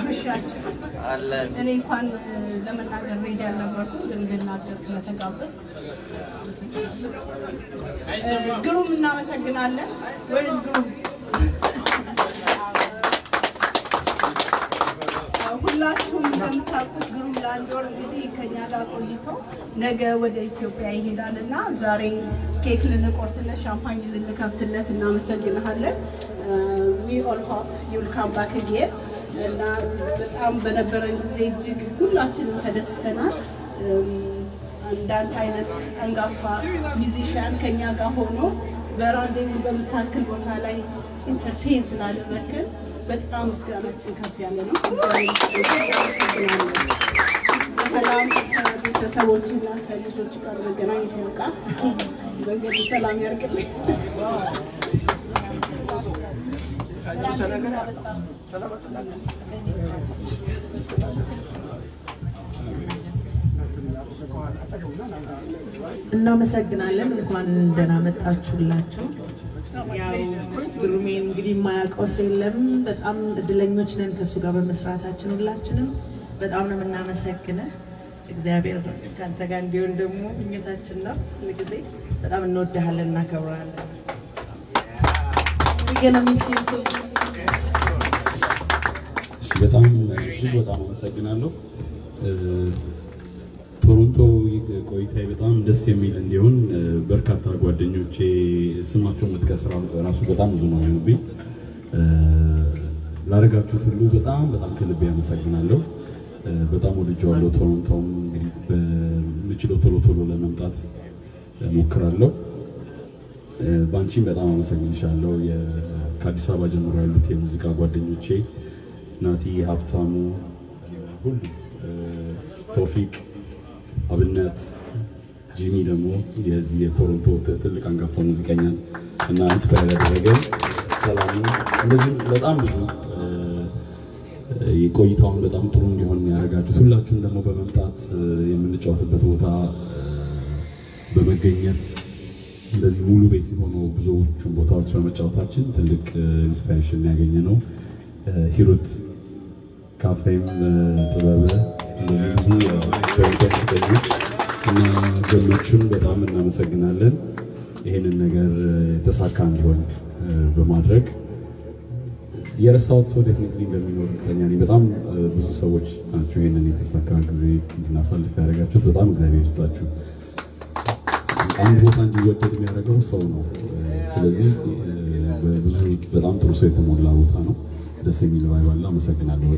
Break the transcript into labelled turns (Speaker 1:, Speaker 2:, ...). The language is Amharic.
Speaker 1: አመሻችሁ። እኔ እንኳን ለመናገር ሬዲ አልነበርኩም፣ ግን ልናገር ስለተጋበዝኩ ግሩም እናመሰግናለን። ወይስ ግሩም ሁላችሁም እንደምታውቁት ግሩም ለአንድ ወር እንግዲህ ከኛ ጋር ቆይቶ ነገ ወደ ኢትዮጵያ ይሄዳልና ዛሬ ኬክ ልንቆርስለት ሻምፓኝ ልንከፍትለት እናመሰግናለን። we all hope you will come back again እና በጣም በነበረን ጊዜ እጅግ ሁላችንም ተደስተናል። አንዳንድ አይነት አንጋፋ ሚዚሽያን ከኛ ጋር ሆኖ በራንዴው በምታክል ቦታ ላይ ኢንተርቴን ስላደረግን በጣም ምስጋናችን ከፍ ያለ ነው። በሰላም ከቤተሰቦችና ከልጆች ጋር መገናኘት ያውቃል። መንገዱ ሰላም ያርግልኝ።
Speaker 2: እናመሰግናለን። እንኳን ደህና መጣችሁላችሁ። ያው ግሩሜን እንግዲህ የማያውቀው ሰው የለም። በጣም እድለኞች ነን ከሱ ጋር በመስራታችን። ሁላችንም በጣም ነው የምናመሰግነው። እግዚአብሔር ካንተ ጋር እንዲሆን ደግሞ ምኞታችን ነው። ሁልጊዜ በጣም እንወድሃለን፣ እናከብራለን።
Speaker 3: በጣም እጅግ በጣም አመሰግናለሁ። ቶሮንቶ ቆይታዬ በጣም ደስ የሚል እንዲሆን በርካታ ጓደኞቼ ስማቸውን መጥቀስ ራሱ በጣም ብዙ ነው የሚሆንብኝ። ላደረጋችሁት ሁሉ በጣም ከልቤ አመሰግናለሁ። በጣም ወድጄዋለሁ። ቶሮንቶም እንግዲህ በምችለው ቶሎ ለመምጣት እሞክራለሁ። ባንቺም በጣም አመሰግንሻለሁ። ከአዲስ አበባ ጀምሮ ያሉት የሙዚቃ ጓደኞቼ ናቲ፣ ሀብታሙ፣ ሁሉ ቶፊቅ፣ አብነት፣ ጂሚ ደግሞ የዚህ የቶሮንቶ ትልቅ አንጋፋ ሙዚቀኛ እና ኢንስፓየር ያደረገን ሰላም፣ እንደዚህ በጣም ብዙ የቆይታውን በጣም ጥሩ እንዲሆን ያደረጋችሁት ሁላችሁም ደግሞ በመምጣት የምንጫወትበት ቦታ በመገኘት እንደዚህ ሙሉ ቤት የሆኑ ብዙዎቹን ቦታዎች በመጫወታችን ትልቅ ኢንስፓይሬሽን ያገኘ ነው። ሂሩት ካፌም ጥበበ እንደዚህ ብዙ ጓደኞች እና ገመቹን በጣም እናመሰግናለን። ይህንን ነገር የተሳካ እንዲሆን በማድረግ የረሳሁት ሰው ዴፊኒትሊ እንደሚኖር እርግጠኛ ነኝ። በጣም ብዙ ሰዎች ናቸው ይህንን የተሳካ ጊዜ እንድናሳልፍ ያደረጋችሁት። በጣም እግዚአብሔር ይስጣችሁ። አንድ ቦታ እንዲወደድ የሚያደርገው ሰው ነው። ስለዚህ በጣም ጥሩ ሰው የተሞላ ቦታ ነው። ደስ የሚል ቫይብ አለ። አመሰግናለሁ።